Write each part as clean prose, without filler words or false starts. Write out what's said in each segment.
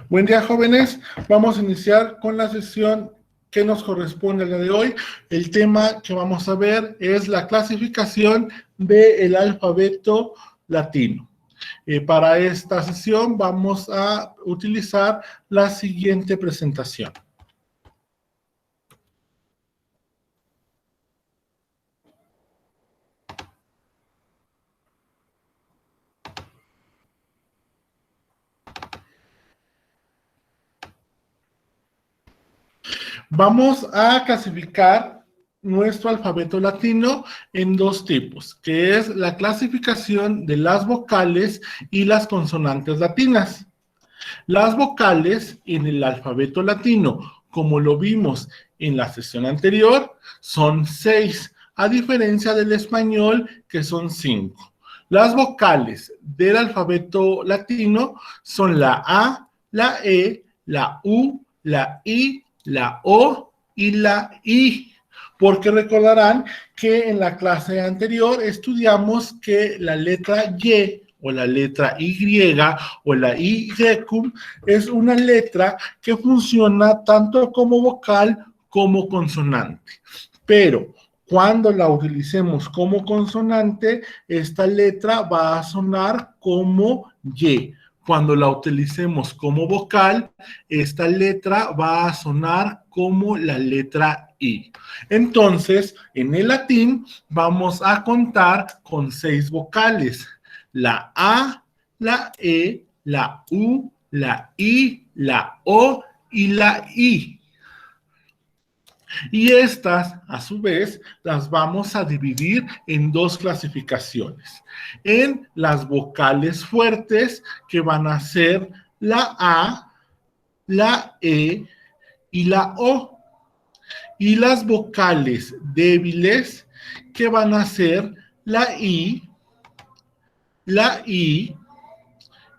Buen día, jóvenes. Vamos a iniciar con la sesión que nos corresponde el día de hoy. El tema que vamos a ver es la clasificación del alfabeto latino. Para esta sesión vamos a utilizar la siguiente presentación. Vamos a clasificar nuestro alfabeto latino en dos tipos, que es la clasificación de las vocales y las consonantes latinas. Las vocales en el alfabeto latino, como lo vimos en la sesión anterior, son 6, a diferencia del español, que son 5. Las vocales del alfabeto latino son la A, la E, la U, la I, la O y la I, porque recordarán que en la clase anterior estudiamos que la letra Y o la letra Y o la Y es una letra que funciona tanto como vocal como consonante. Pero cuando la utilicemos como consonante, esta letra va a sonar como Y. Cuando la utilicemos como vocal, esta letra va a sonar como la letra I. Entonces, en el latín vamos a contar con 6 vocales. La A, la E, la U, la I, la O y la I. Y estas, a su vez, las vamos a dividir en dos clasificaciones. En las vocales fuertes, que van a ser la A, la E y la O. Y las vocales débiles, que van a ser la I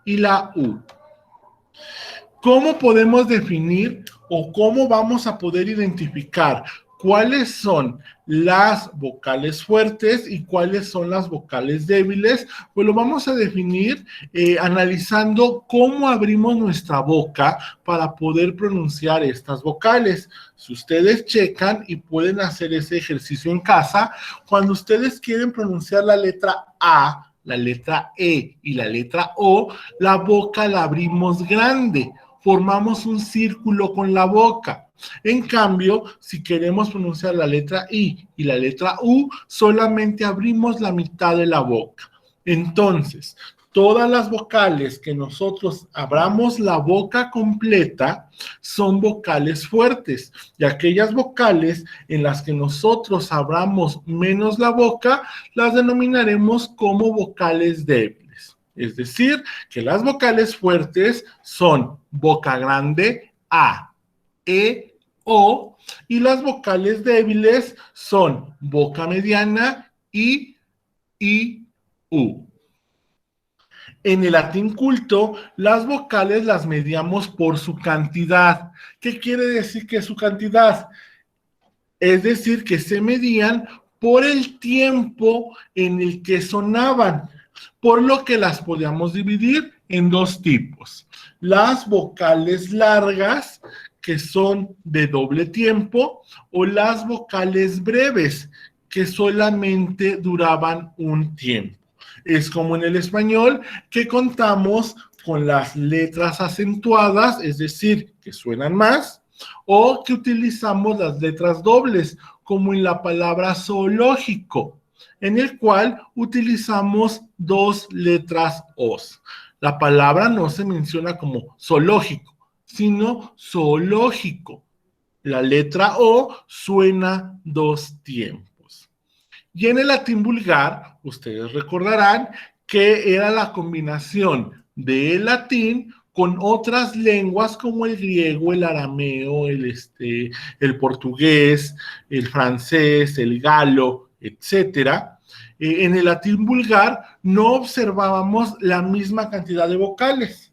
y la U. ¿Cómo podemos definir o cómo vamos a poder identificar cuáles son las vocales fuertes y cuáles son las vocales débiles? Pues lo vamos a definir analizando cómo abrimos nuestra boca para poder pronunciar estas vocales. Si ustedes checan y pueden hacer ese ejercicio en casa, cuando ustedes quieren pronunciar la letra A, la letra E y la letra O, la boca la abrimos grande. Formamos un círculo con la boca. En cambio, si queremos pronunciar la letra I y la letra U, solamente abrimos la mitad de la boca. Entonces, todas las vocales que nosotros abramos la boca completa son vocales fuertes, y aquellas vocales en las que nosotros abramos menos la boca, las denominaremos como vocales débiles. Es decir, que las vocales fuertes son boca grande, A, E, O, y las vocales débiles son boca mediana, I, U. En el latín culto, las vocales las medíamos por su cantidad. ¿Qué quiere decir que su cantidad? Es decir, que se medían por el tiempo en el que sonaban, por lo que las podíamos dividir en dos tipos. Las vocales largas, que son de doble tiempo, o las vocales breves, que solamente duraban un tiempo. Es como en el español, que contamos con las letras acentuadas, es decir, que suenan más, o que utilizamos las letras dobles, como en la palabra zoológico, en el cual utilizamos dos letras os. La palabra no se menciona como zoológico, sino zoológico. La letra O suena dos tiempos. Y en el latín vulgar, ustedes recordarán que era la combinación del latín con otras lenguas como el griego, el arameo, el portugués, el francés, el galo, etcétera. En el latín vulgar no observábamos la misma cantidad de vocales.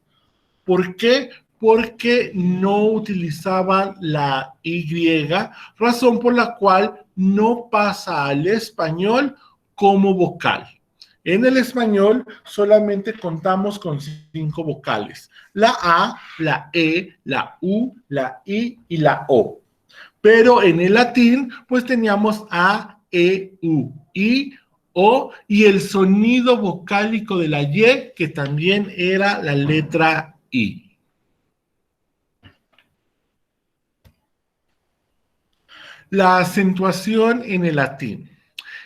¿Por qué? Porque no utilizaban la Y, razón por la cual no pasa al español como vocal. En el español solamente contamos con 5 vocales. La A, la E, la U, la I y la O. Pero en el latín, pues teníamos A, E, U, I, O y el sonido vocálico de la Y, que también era la letra I. La acentuación en el latín.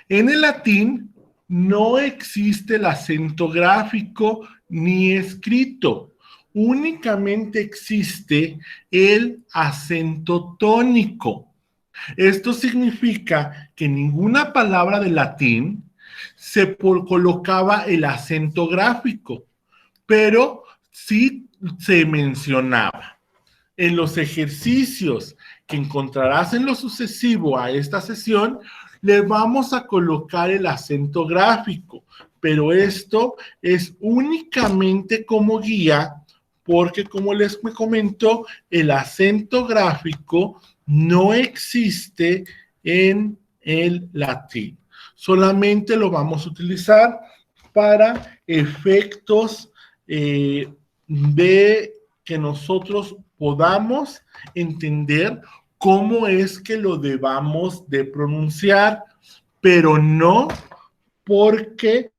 En el latín no existe el acento gráfico ni escrito. Únicamente existe el acento tónico. Esto significa que en ninguna palabra de latín se colocaba el acento gráfico, pero sí se mencionaba. En los ejercicios que encontrarás en lo sucesivo a esta sesión, le vamos a colocar el acento gráfico, pero esto es únicamente como guía, porque como les comento, el acento gráfico no existe en el latín. Solamente lo vamos a utilizar para efectos de que nosotros podamos entender cómo es que lo debamos de pronunciar, pero no porque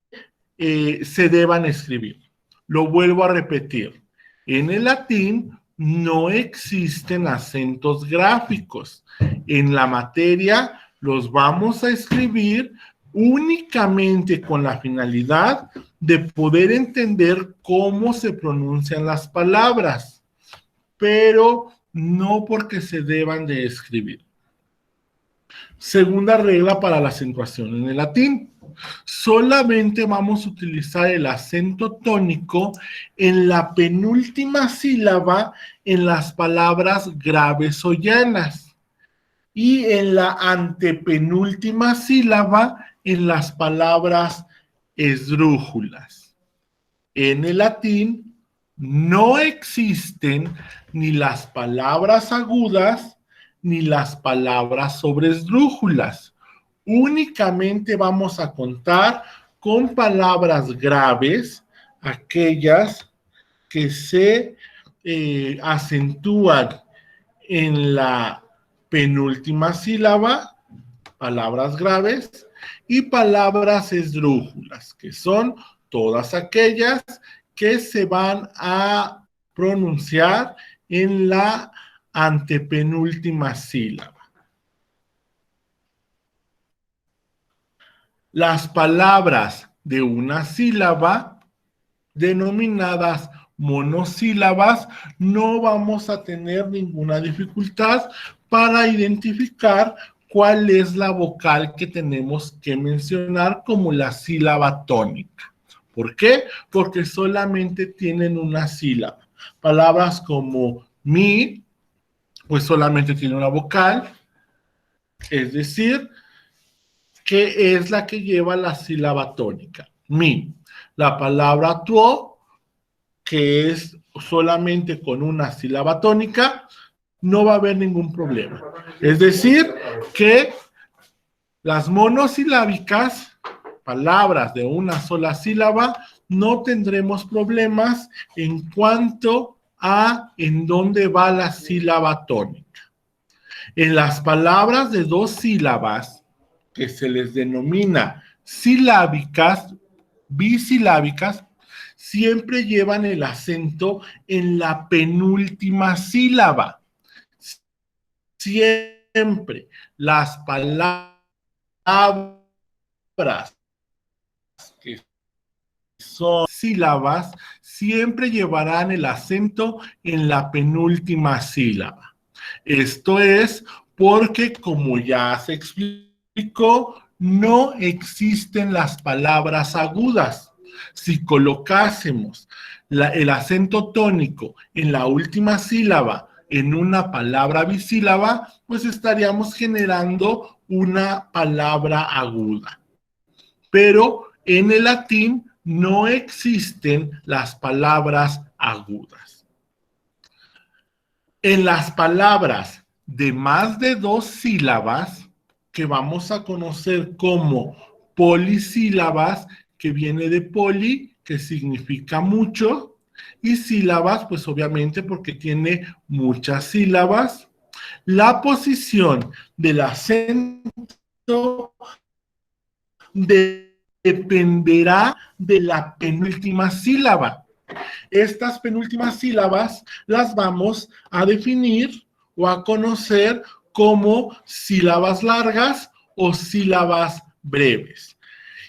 se deban escribir. Lo vuelvo a repetir. En el latín no existen acentos gráficos. En la materia los vamos a escribir únicamente con la finalidad de poder entender cómo se pronuncian las palabras, pero no porque se deban de escribir. Segunda regla para la acentuación en el latín. Solamente vamos a utilizar el acento tónico en la penúltima sílaba en las palabras graves o llanas y en la antepenúltima sílaba en las palabras esdrújulas. En el latín no existen ni las palabras agudas ni las palabras sobresdrújulas. Únicamente vamos a contar con palabras graves, aquellas que se acentúan en la penúltima sílaba, palabras graves, y palabras esdrújulas, que son todas aquellas que se van a pronunciar en la antepenúltima sílaba. Las palabras de una sílaba, denominadas monosílabas, no vamos a tener ninguna dificultad para identificar cuál es la vocal que tenemos que mencionar como la sílaba tónica. ¿Por qué? Porque solamente tienen una sílaba. Palabras como mi, pues solamente tiene una vocal, es decir, que es la que lleva la sílaba tónica, mi. La palabra tuo, que es solamente con una sílaba tónica, no va a haber ningún problema. Es decir, que las monosilábicas, palabras de una sola sílaba, no tendremos problemas en cuanto a en dónde va la sílaba tónica. En las palabras de dos sílabas, que se les denomina silábicas, bisilábicas, siempre llevan el acento en la penúltima sílaba. Siempre las palabras que son sílabas siempre llevarán el acento en la penúltima sílaba. Esto es porque, como ya se explicó, no existen las palabras agudas. Si colocásemos el acento tónico en la última sílaba en una palabra bisílaba, pues estaríamos generando una palabra aguda. Pero en el latín no existen las palabras agudas. En las palabras de más de dos sílabas, que vamos a conocer como polisílabas, que viene de poli, que significa mucho, y sílabas, pues obviamente porque tiene muchas sílabas. La posición del acento dependerá de la penúltima sílaba. Estas penúltimas sílabas las vamos a definir o a conocer como sílabas largas o sílabas breves.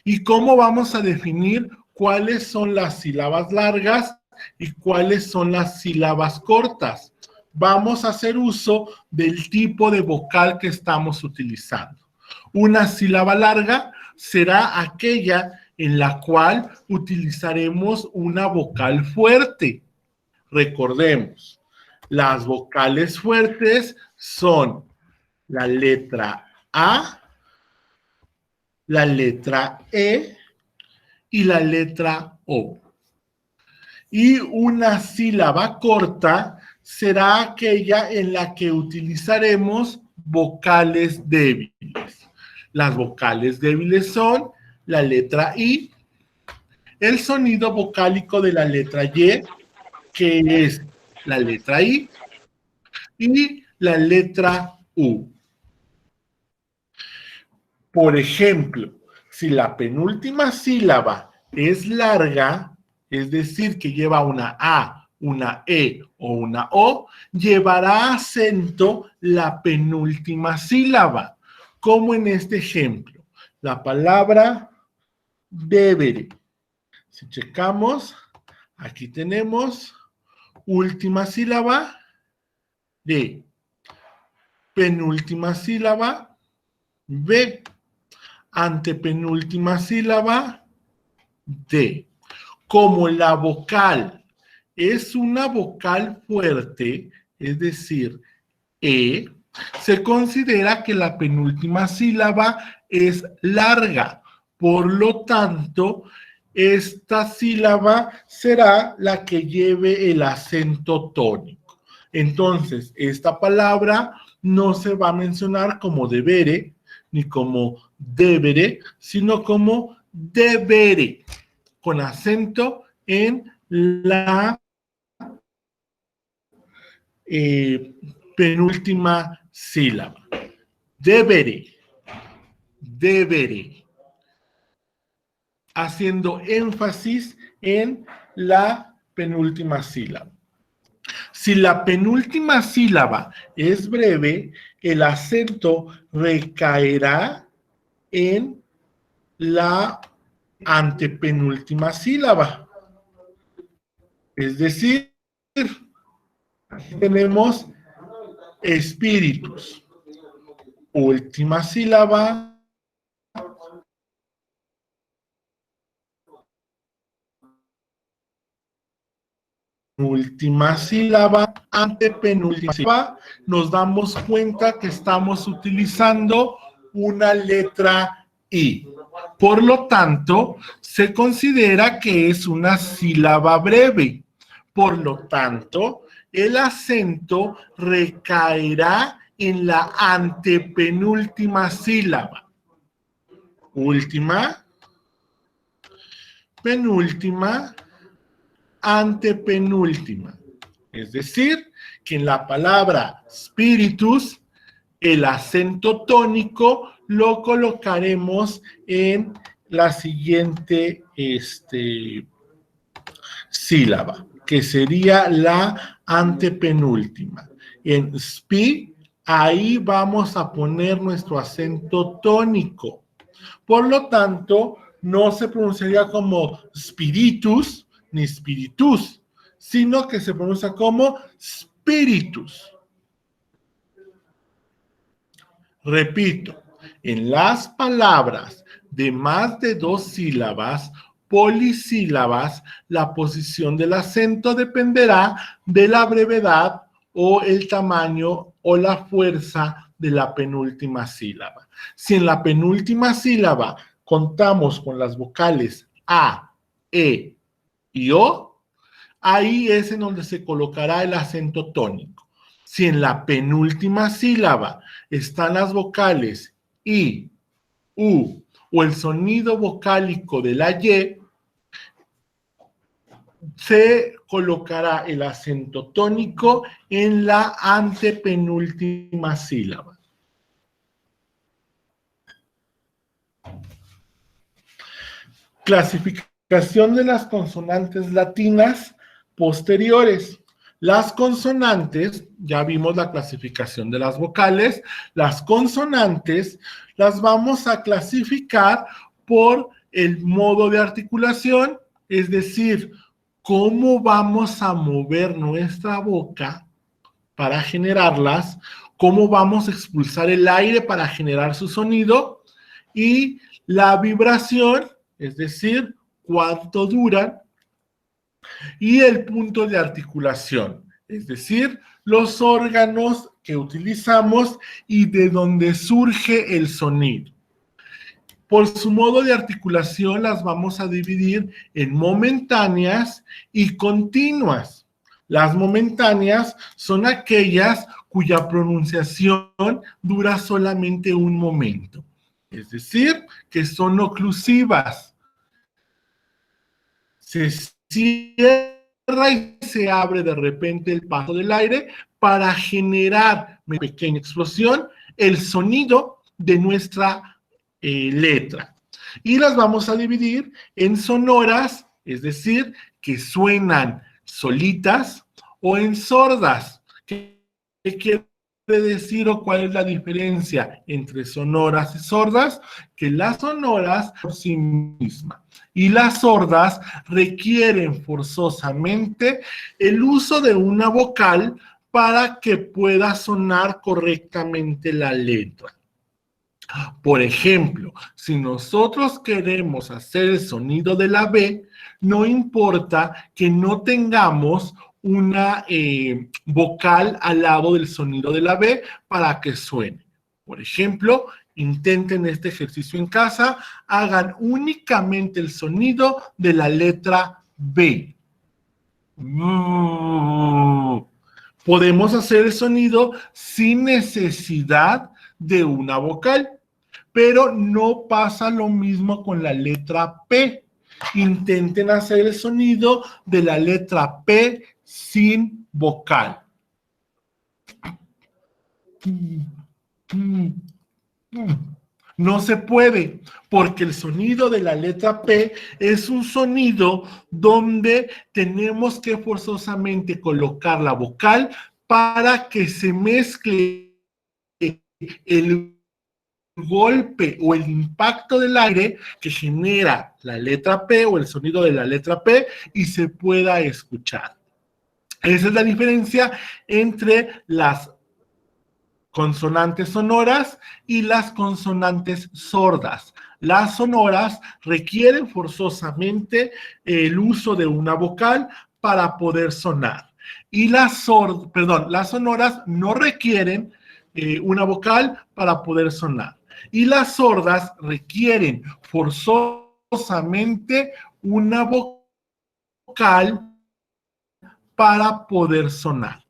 ¿Y cómo vamos a definir cuáles son las sílabas largas y cuáles son las sílabas cortas? Vamos a hacer uso del tipo de vocal que estamos utilizando. Una sílaba larga será aquella en la cual utilizaremos una vocal fuerte. Recordemos, las vocales fuertes son la letra A, la letra E y la letra O. Y una sílaba corta será aquella en la que utilizaremos vocales débiles. Las vocales débiles son la letra I, el sonido vocálico de la letra Y, que es la letra I, y la letra U. Por ejemplo, si la penúltima sílaba es larga, es decir, que lleva una A, una E o una O, llevará acento la penúltima sílaba, como en este ejemplo, la palabra deberé. Si checamos, aquí tenemos última sílaba D, penúltima sílaba B, antepenúltima sílaba D. Como la vocal es una vocal fuerte, es decir, E, se considera que la penúltima sílaba es larga. Por lo tanto, esta sílaba será la que lleve el acento tónico. Entonces, esta palabra no se va a mencionar como debere, ni como debere, sino como debere, con acento en la penúltima sílaba. Debere, debere, haciendo énfasis en la penúltima sílaba. Si la penúltima sílaba es breve, el acento recaerá en la antepenúltima sílaba. Es decir, aquí tenemos espíritus. Última sílaba. Última sílaba, antepenúltima sílaba, nos damos cuenta que estamos utilizando una letra I. Por lo tanto, se considera que es una sílaba breve. Por lo tanto, el acento recaerá en la antepenúltima sílaba. Última, penúltima, antepenúltima. Es decir, que en la palabra spiritus, el acento tónico lo colocaremos en la siguiente sílaba, que sería la antepenúltima. En spi, ahí vamos a poner nuestro acento tónico. Por lo tanto, no se pronunciaría como spiritus ni spiritus, sino que se pronuncia como spiritus. Repito, en las palabras de más de 2 sílabas, polisílabas, la posición del acento dependerá de la brevedad o el tamaño o la fuerza de la penúltima sílaba. Si en la penúltima sílaba contamos con las vocales A, E y O, ahí es en donde se colocará el acento tónico. Si en la penúltima sílaba están las vocales I, U o el sonido vocálico de la Y, se colocará el acento tónico en la antepenúltima sílaba. Clasificación de las consonantes latinas posteriores. Las consonantes, ya vimos la clasificación de las vocales, las consonantes las vamos a clasificar por el modo de articulación, es decir, cómo vamos a mover nuestra boca para generarlas, cómo vamos a expulsar el aire para generar su sonido, y la vibración, es decir, cuánto duran, y el punto de articulación, es decir, los órganos que utilizamos y de donde surge el sonido. Por su modo de articulación las vamos a dividir en momentáneas y continuas. Las momentáneas son aquellas cuya pronunciación dura solamente un momento, es decir, que son oclusivas. Se cierra y se abre de repente el paso del aire para generar una pequeña explosión, el sonido de nuestra letra. Y las vamos a dividir en sonoras, es decir, que suenan solitas, o en sordas. ¿Qué quiere decir o cuál es la diferencia entre sonoras y sordas? Que las sonoras por sí mismas y las sordas requieren forzosamente el uso de una vocal para que pueda sonar correctamente la letra. Por ejemplo, si nosotros queremos hacer el sonido de la B, no importa que no tengamos una vocal al lado del sonido de la B para que suene. Por ejemplo, intenten este ejercicio en casa, hagan únicamente el sonido de la letra B. Podemos hacer el sonido sin necesidad de una vocal, pero no pasa lo mismo con la letra P. Intenten hacer el sonido de la letra P sin vocal. No se puede, porque el sonido de la letra P es un sonido donde tenemos que forzosamente colocar la vocal para que se mezcle el golpe o el impacto del aire que genera la letra P o el sonido de la letra P y se pueda escuchar. Esa es la diferencia entre las consonantes sonoras y las consonantes sordas. Las sonoras requieren forzosamente el uso de una vocal para poder sonar. Y las sonoras no requieren una vocal para poder sonar. Y las sordas requieren forzosamente una vocal para poder sonar.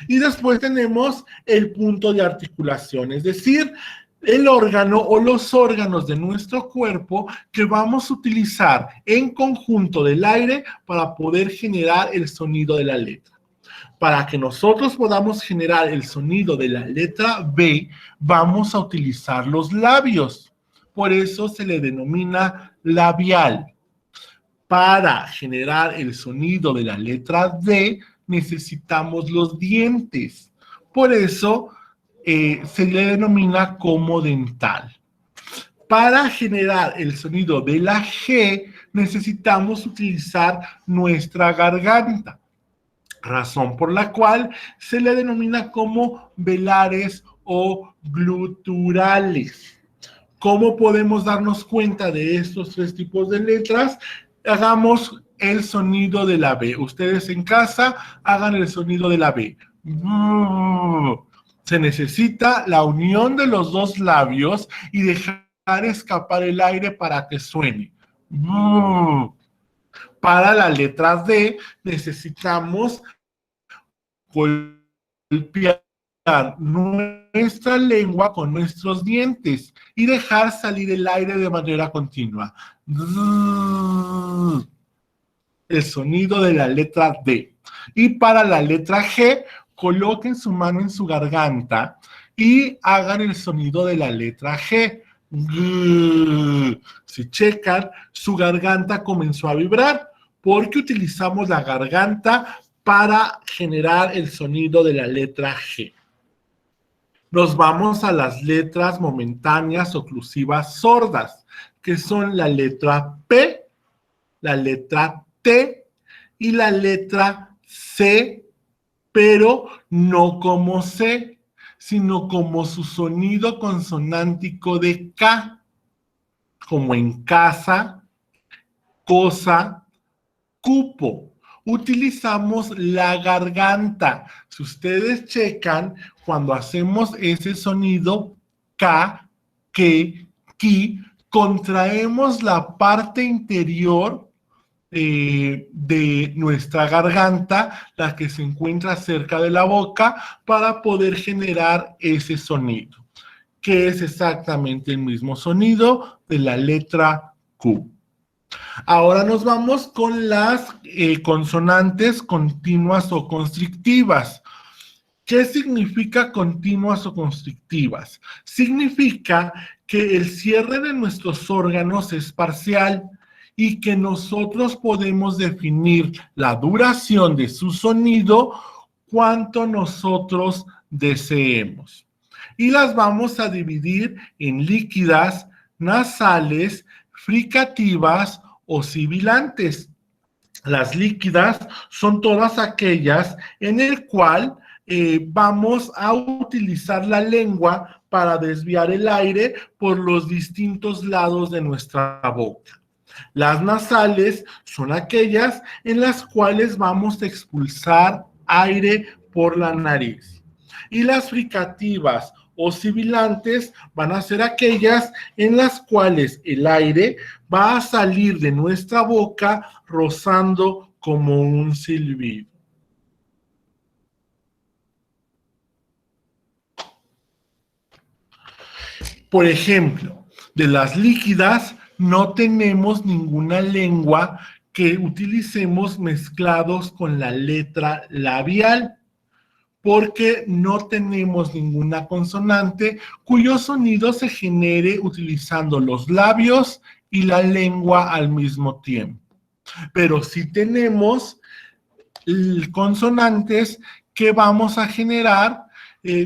Y después tenemos el punto de articulación, es decir, el órgano o los órganos de nuestro cuerpo que vamos a utilizar en conjunto del aire para poder generar el sonido de la letra. Para que nosotros podamos generar el sonido de la letra B, vamos a utilizar los labios. Por eso se le denomina labial. Para generar el sonido de la letra D, necesitamos los dientes. Por eso se le denomina como dental. Para generar el sonido de la G, necesitamos utilizar nuestra garganta, razón por la cual se le denomina como velares o gluturales. ¿Cómo podemos darnos cuenta de estos tres tipos de letras? Hagamos el sonido de la B. Ustedes en casa hagan el sonido de la B. Se necesita la unión de los dos labios y dejar escapar el aire para que suene. Para la letra D necesitamos golpear nuestra lengua con nuestros dientes y dejar salir el aire de manera continua. El sonido de la letra D. Y para la letra G, coloquen su mano en su garganta y hagan el sonido de la letra G. Si checan, su garganta comenzó a vibrar porque utilizamos la garganta para generar el sonido de la letra G. Nos vamos a las letras momentáneas oclusivas sordas, que son la letra P, la letra T y la letra C, pero no como C, sino como su sonido consonántico de K, como en casa, cosa, cupo. Utilizamos la garganta. Si ustedes checan, cuando hacemos ese sonido K, que, ki, contraemos la parte interior de nuestra garganta, la que se encuentra cerca de la boca, para poder generar ese sonido, que es exactamente el mismo sonido de la letra Q. Ahora nos vamos con las consonantes continuas o constrictivas. ¿Qué significa continuas o constrictivas? Significa que el cierre de nuestros órganos es parcial y que nosotros podemos definir la duración de su sonido cuanto nosotros deseemos. Y las vamos a dividir en líquidas, nasales, fricativas o sibilantes. Las líquidas son todas aquellas en el cual vamos a utilizar la lengua para desviar el aire por los distintos lados de nuestra boca. Las nasales son aquellas en las cuales vamos a expulsar aire por la nariz. Y las fricativas o sibilantes van a ser aquellas en las cuales el aire va a salir de nuestra boca rozando como un silbido. Por ejemplo, de las líquidas no tenemos ninguna lengua que utilicemos mezclados con la letra labial, porque no tenemos ninguna consonante cuyo sonido se genere utilizando los labios y la lengua al mismo tiempo. Pero sí tenemos consonantes que vamos a generar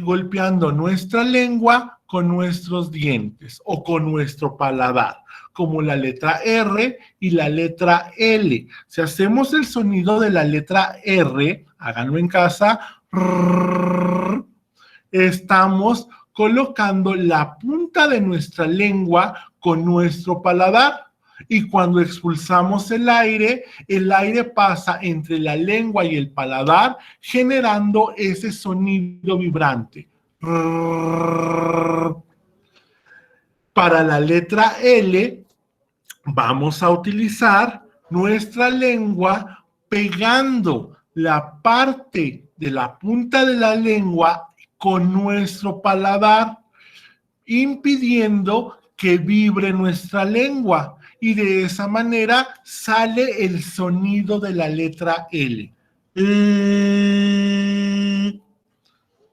golpeando nuestra lengua con nuestros dientes o con nuestro paladar, como la letra R y la letra L. Si hacemos el sonido de la letra R, háganlo en casa, estamos colocando la punta de nuestra lengua con nuestro paladar. Y cuando expulsamos el aire pasa entre la lengua y el paladar, generando ese sonido vibrante. Para la letra L, vamos a utilizar nuestra lengua pegando la parte de la punta de la lengua con nuestro paladar, impidiendo que vibre nuestra lengua. Y de esa manera sale el sonido de la letra L.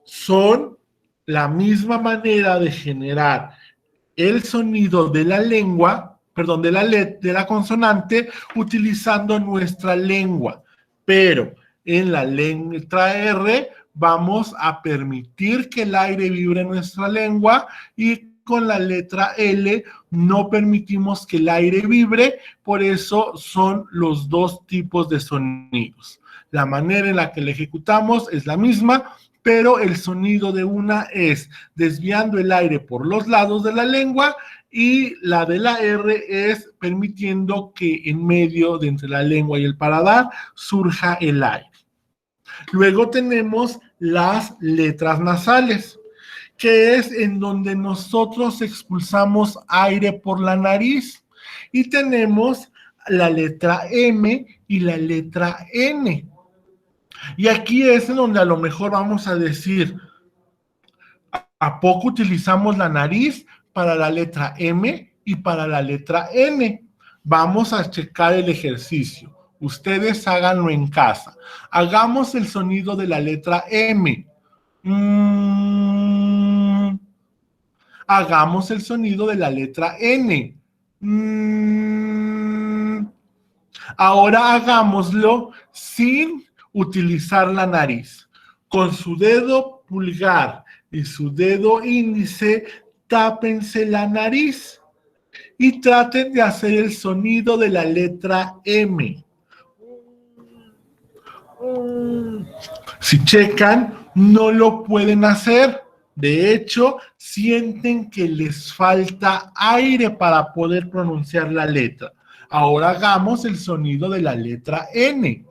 Son la misma manera de generar el sonido de la lengua, perdón, de la consonante, utilizando nuestra lengua. Pero en la letra R vamos a permitir que el aire vibre en nuestra lengua, y con la letra L no permitimos que el aire vibre. Por eso son los dos tipos de sonidos. La manera en la que la ejecutamos es la misma, pero el sonido de una es desviando el aire por los lados de la lengua, y la de la R es permitiendo que en medio de entre la lengua y el paladar surja el aire. Luego tenemos las letras nasales, que es en donde nosotros expulsamos aire por la nariz, y tenemos la letra M y la letra N. Y aquí es en donde a lo mejor vamos a decir, ¿A poco utilizamos la nariz para la letra M y para la letra N? Vamos a checar el ejercicio. Ustedes háganlo en casa. Hagamos el sonido de la letra M. Mm. Hagamos el sonido de la letra N. Mm. Ahora hagámoslo sin utilizar la nariz. Con su dedo pulgar y su dedo índice, tápense la nariz y traten de hacer el sonido de la letra M. Si checan, no lo pueden hacer. De hecho, sienten que les falta aire para poder pronunciar la letra. Ahora hagamos el sonido de la letra N.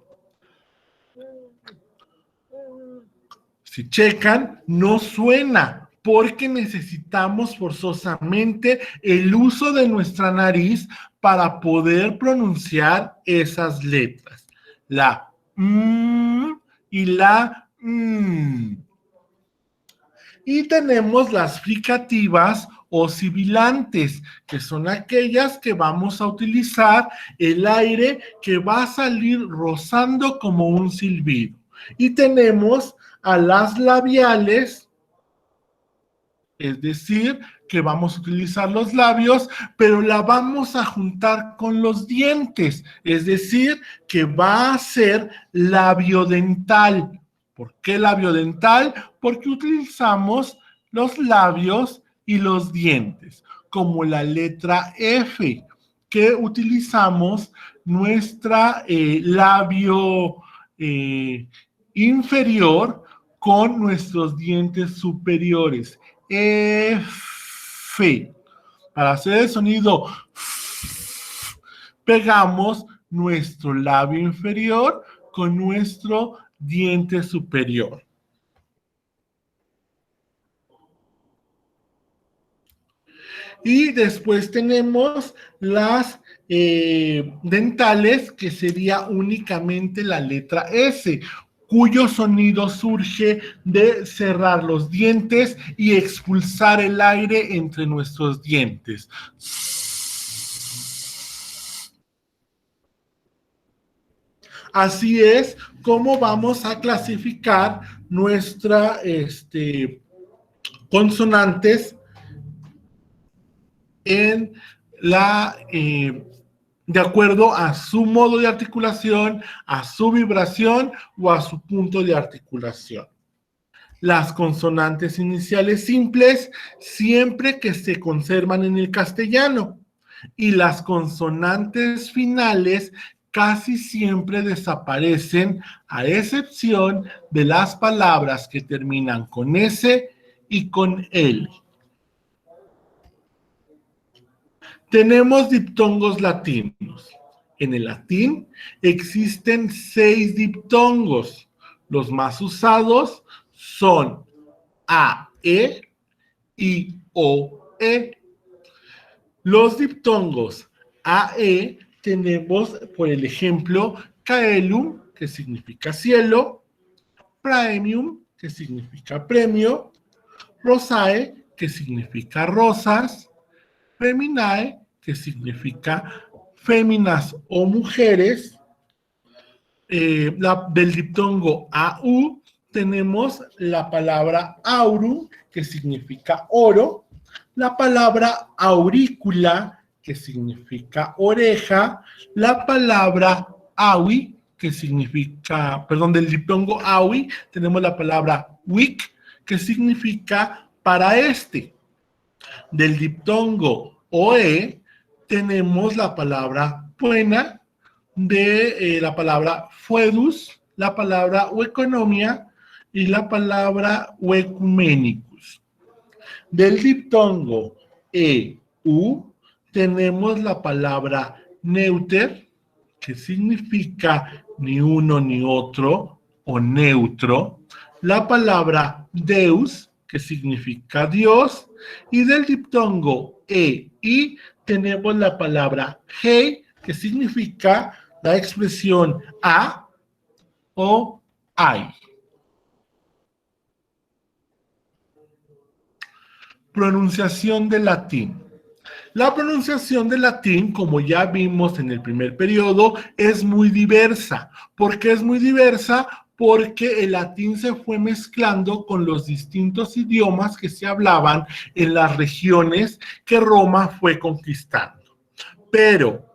Si checan, no suena porque necesitamos forzosamente el uso de nuestra nariz para poder pronunciar esas letras. La y la Y tenemos las fricativas o sibilantes, que son aquellas que vamos a utilizar el aire que va a salir rozando como un silbido. Y tenemos a las labiales, es decir, que vamos a utilizar los labios, pero la vamos a juntar con los dientes, es decir, que va a ser labiodental. ¿Por qué labiodental? Porque utilizamos los labios y los dientes, como la letra F, que utilizamos nuestra labio inferior con nuestros dientes superiores. F. Para hacer el sonido pegamos nuestro labio inferior con nuestro diente superior. Y después tenemos las dentales, que sería únicamente la letra S, cuyo sonido surge de cerrar los dientes y expulsar el aire entre nuestros dientes. Así es como vamos a clasificar nuestras consonantes en la de acuerdo a su modo de articulación, a su vibración o a su punto de articulación. Las consonantes iniciales simples siempre que se conservan en el castellano, y las consonantes finales casi siempre desaparecen, a excepción de las palabras que terminan con S y con L. Tenemos diptongos latinos. En el latín existen 6 diptongos. Los más usados son A, E, I, O, E. Los diptongos A, E tenemos, por el ejemplo, caelum, que significa cielo, praemium, que significa premio, rosae, que significa rosas, feminae, que significa féminas o mujeres. Del diptongo AU tenemos la palabra aurum, que significa oro, la palabra aurícula, que significa oreja, la palabra aui, que significa, perdón, del diptongo aui tenemos la palabra wic, que significa para este. Del diptongo OE tenemos la palabra buena, de la palabra foedus, la palabra oeconomia y la palabra oecumenicus. Del diptongo EU tenemos la palabra neuter, que significa ni uno ni otro o neutro, la palabra deus, que significa Dios, y del diptongo E-I tenemos la palabra hei, que significa la expresión a o ay. Pronunciación del latín. La pronunciación del latín, como ya vimos en el primer periodo, es muy diversa. ¿Por qué es muy diversa? Porque el latín se fue mezclando con los distintos idiomas que se hablaban en las regiones que Roma fue conquistando. Pero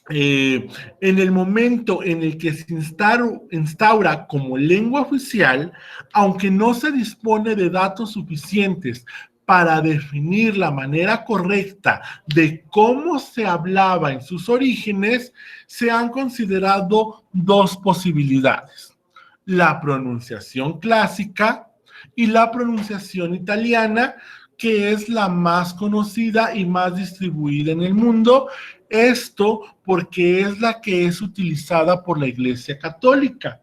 en el momento en el que se instaura como lengua oficial, aunque no se dispone de datos suficientes para definir la manera correcta de cómo se hablaba en sus orígenes, se han considerado dos posibilidades: la pronunciación clásica y la pronunciación italiana, que es la más conocida y más distribuida en el mundo. Esto porque es la que es utilizada por la Iglesia Católica,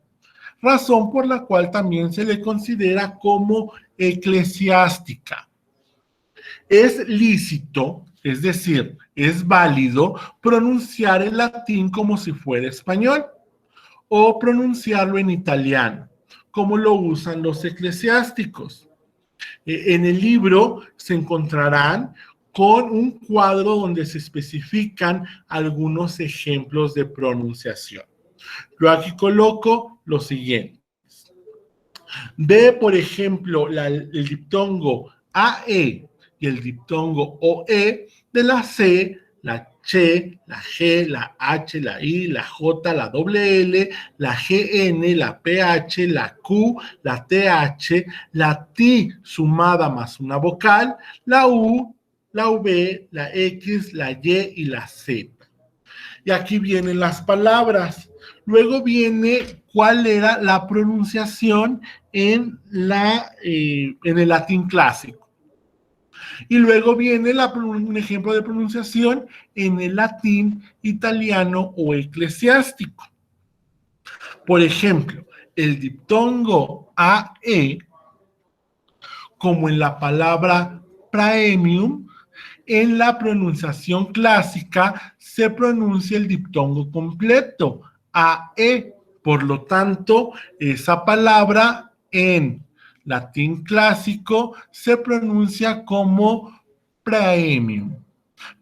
razón por la cual también se le considera como eclesiástica. Es lícito, es decir, es válido pronunciar el latín como si fuera español o pronunciarlo en italiano, como lo usan los eclesiásticos. En el libro se encontrarán con un cuadro donde se especifican algunos ejemplos de pronunciación. Yo aquí coloco lo siguiente. Ve, por ejemplo, el diptongo AE y el diptongo OE de la C, la Ch, la G, la H, la I, la J, la L, la GN, la PH, la Q, la TH, la T sumada más una vocal, la U, la V, la X, la Y y la Z. Y aquí vienen las palabras. Luego viene cuál era la pronunciación en el latín clásico. Y luego viene un ejemplo de pronunciación en el latín italiano o eclesiástico. Por ejemplo, el diptongo AE, como en la palabra praemium, en la pronunciación clásica se pronuncia el diptongo completo, AE. Por lo tanto, esa palabra en latín clásico se pronuncia como praemium.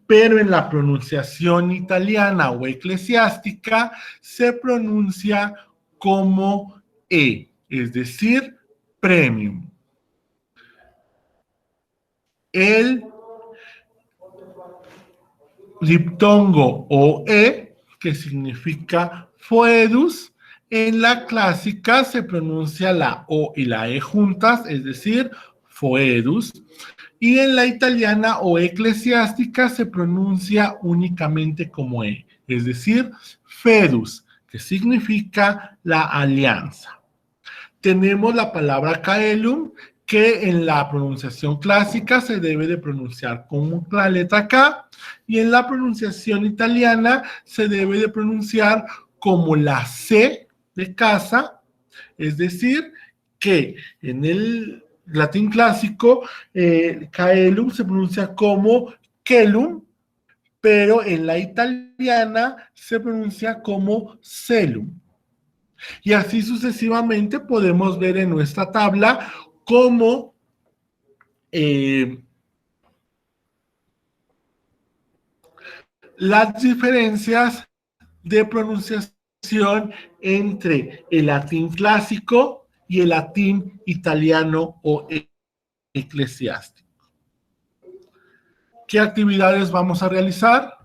Pero en la pronunciación italiana o eclesiástica se pronuncia como E, es decir, premium. El diptongo OE, que significa foedus, en la clásica se pronuncia la O y la E juntas, es decir, foedus, y en la italiana o eclesiástica se pronuncia únicamente como E, es decir, fedus, que significa la alianza. Tenemos la palabra caelum, que en la pronunciación clásica se debe de pronunciar como la letra K, y en la pronunciación italiana se debe de pronunciar como la C de casa, es decir, que en el latín clásico, caelum se pronuncia como celum, pero en la italiana se pronuncia como celum. Y así sucesivamente podemos ver en nuestra tabla cómo las diferencias de pronunciación entre el latín clásico y el latín italiano o eclesiástico. ¿Qué actividades vamos a realizar?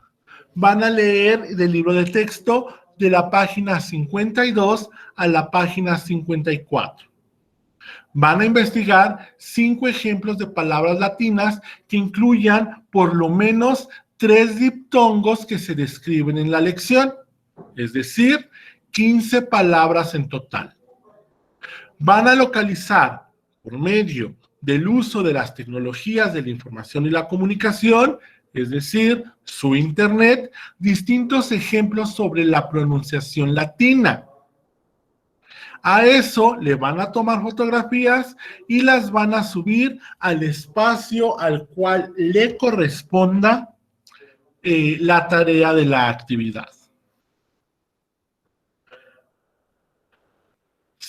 Van a leer del libro de texto de la página 52 a la página 54. Van a investigar 5 ejemplos de palabras latinas que incluyan por lo menos 3 diptongos que se describen en la lección, es decir, 15 palabras en total. Van a localizar, por medio del uso de las tecnologías de la información y la comunicación, es decir, su internet, distintos ejemplos sobre la pronunciación latina. A eso le van a tomar fotografías y las van a subir al espacio al cual le corresponda la tarea de la actividad.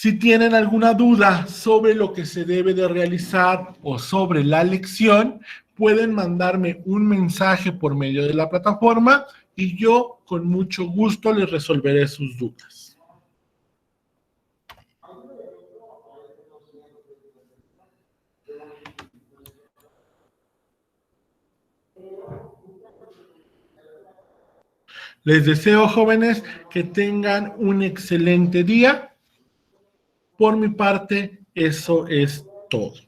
Si tienen alguna duda sobre lo que se debe de realizar o sobre la lección, pueden mandarme un mensaje por medio de la plataforma y yo con mucho gusto les resolveré sus dudas. Les deseo, jóvenes, que tengan un excelente día. Por mi parte, eso es todo.